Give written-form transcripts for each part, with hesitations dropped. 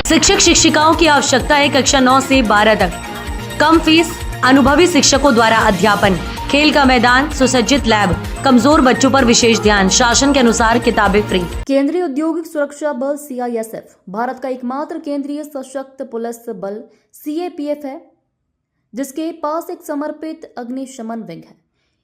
शिक्षक शिक्षिकाओं की आवश्यकता है कक्षा 9 से 12 तक। कम फीस, अनुभवी शिक्षकों द्वारा अध्यापन, खेल का मैदान, सुसज्जित लैब, कमजोर बच्चों पर विशेष ध्यान, शासन के अनुसार किताबें फ्री। केंद्रीय औद्योगिक सुरक्षा बल CISF भारत का एकमात्र केंद्रीय सशक्त पुलिस बल CAPF है, जिसके पास एक समर्पित अग्निशमन विंग है।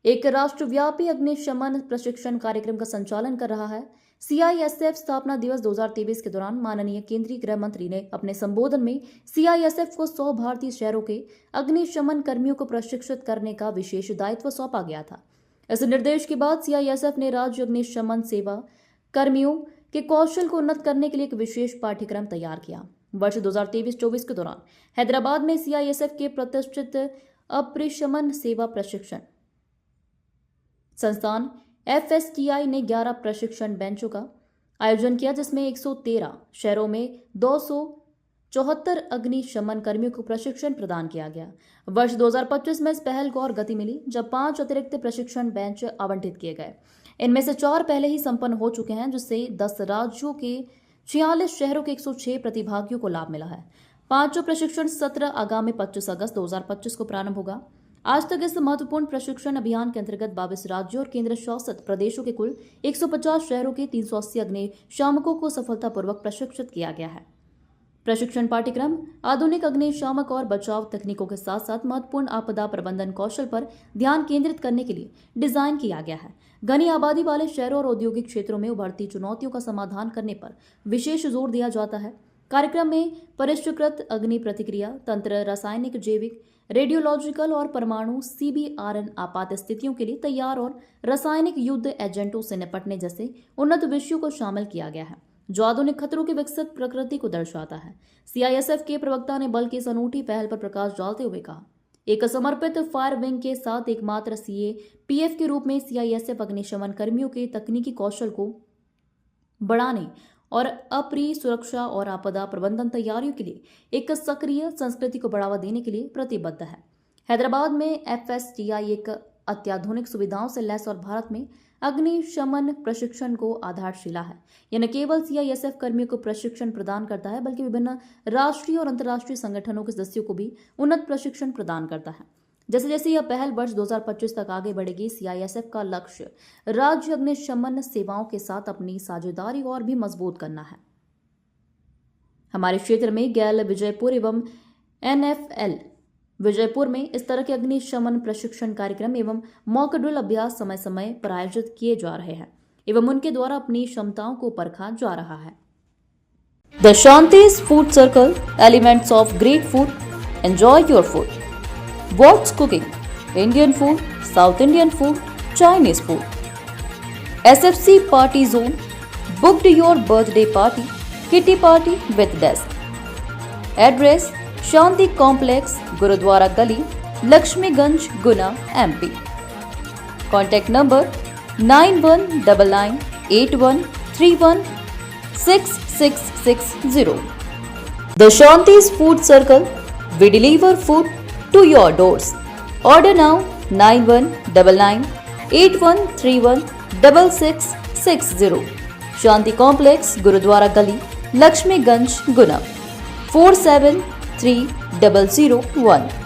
एक राष्ट्रव्यापी अग्निशमन प्रशिक्षण कार्यक्रम का संचालन कर रहा है। CISF स्थापना दिवस 2023 के दौरान माननीय केंद्रीय गृह मंत्री ने अपने संबोधन में CISF को 100 भारतीय शहरों के अग्निशमन कर्मियों को प्रशिक्षित करने का विशेष दायित्व सौंपा गया था। इस निर्देश के बाद CISF ने राज्य अग्निशमन सेवा कर्मियों के कौशल को उन्नत करने के लिए एक विशेष पाठ्यक्रम तैयार किया। वर्ष 2023-24 के दौरान हैदराबाद में CISF के प्रतिष्ठित अग्निशमन सेवा प्रशिक्षण संस्थान FSTI ने 11 प्रशिक्षण बेंचों का आयोजन किया, जिसमें 113 शहरों में 274 अग्निशमन कर्मियों को प्रशिक्षण प्रदान किया गया। वर्ष 2025 में इस पहल को और गति मिली, जब 5 अतिरिक्त प्रशिक्षण बेंच आवंटित किए गए। इनमें से 4 पहले ही संपन्न हो चुके हैं, जिससे 10 राज्यों के 46 शहरों के 106 प्रतिभागियों को लाभ मिला है। 5 प्रशिक्षण सत्र आगामी 25 अगस्त 2025 को प्रारंभ होगा। आज तक इस महत्वपूर्ण प्रशिक्षण अभियान के अंतर्गत 22 राज्यों और केंद्र शासित प्रदेशों के कुल 150 शहरों के 380 अग्निशामकों को सफलतापूर्वक प्रशिक्षित किया गया है। प्रशिक्षण पाठ्यक्रम आधुनिक अग्निशामक और बचाव तकनीकों के साथ साथ महत्वपूर्ण आपदा प्रबंधन कौशल पर ध्यान केंद्रित करने के लिए डिजाइन किया गया है। घनी आबादी वाले शहरों और औद्योगिक क्षेत्रों में उभरती चुनौतियों का समाधान करने पर विशेष जोर दिया जाता है। कार्यक्रम में परिष्कृत अग्नि प्रतिक्रिया तंत्र, रासायनिक, जैविक, रेडियोलॉजिकल और परमाणु CBRN आपात स्थितियों के लिए तैयार और रासायनिक युद्ध एजेंटों से निपटने जैसे उन्नत विषयों को शामिल किया गया है, जो आधुनिक खतरों की विकसित प्रकृति को दर्शाता है। CISF के प्रवक्ता ने बल की इस अनूठी पहल पर प्रकाश डालते हुए कहा, एक समर्पित फायर विंग के साथ एकमात्र CAPF के रूप में CISF अग्निशमन कर्मियों के तकनीकी कौशल को बढ़ाने और अप्रिय सुरक्षा और आपदा प्रबंधन तैयारियों के लिए एक सक्रिय संस्कृति को बढ़ावा देने के लिए प्रतिबद्ध है। हैदराबाद में FSTI एक अत्याधुनिक सुविधाओं से लैस और भारत में अग्निशमन प्रशिक्षण को आधारशिला है। यह न केवल CISF कर्मियों को प्रशिक्षण प्रदान करता है, बल्कि विभिन्न राष्ट्रीय और अंतर्राष्ट्रीय संगठनों के सदस्यों को भी उन्नत प्रशिक्षण प्रदान करता है। जैसे जैसे यह पहल वर्ष 2025 तक आगे बढ़ेगी, CISF का लक्ष्य राज्य अग्निशमन सेवाओं के साथ अपनी साझेदारी और भी मजबूत करना है। हमारे क्षेत्र में गैल विजयपुर एवं NFL विजयपुर में इस तरह के अग्निशमन प्रशिक्षण कार्यक्रम एवं मॉक ड्रिल अभ्यास समय समय पर आयोजित किए जा रहे हैं एवं उनके द्वारा अपनी क्षमताओं को परखा जा रहा है। The Shantis food circle, elements of great food, enjoy your food. What's cooking? Indian food, South Indian food, Chinese food. SFC Party Zone. Booked your birthday party, kitty party with desk. Address: Shanti Complex, Gurudwara Gali, Lakshmiganj, Guna, MP. Contact number 919981316660. The Shanti's Food Circle. We deliver food to your doors. Order now 919981316660. Shanti Complex, Gurudwara Gali, Lakshmiganj, Guna, 473001.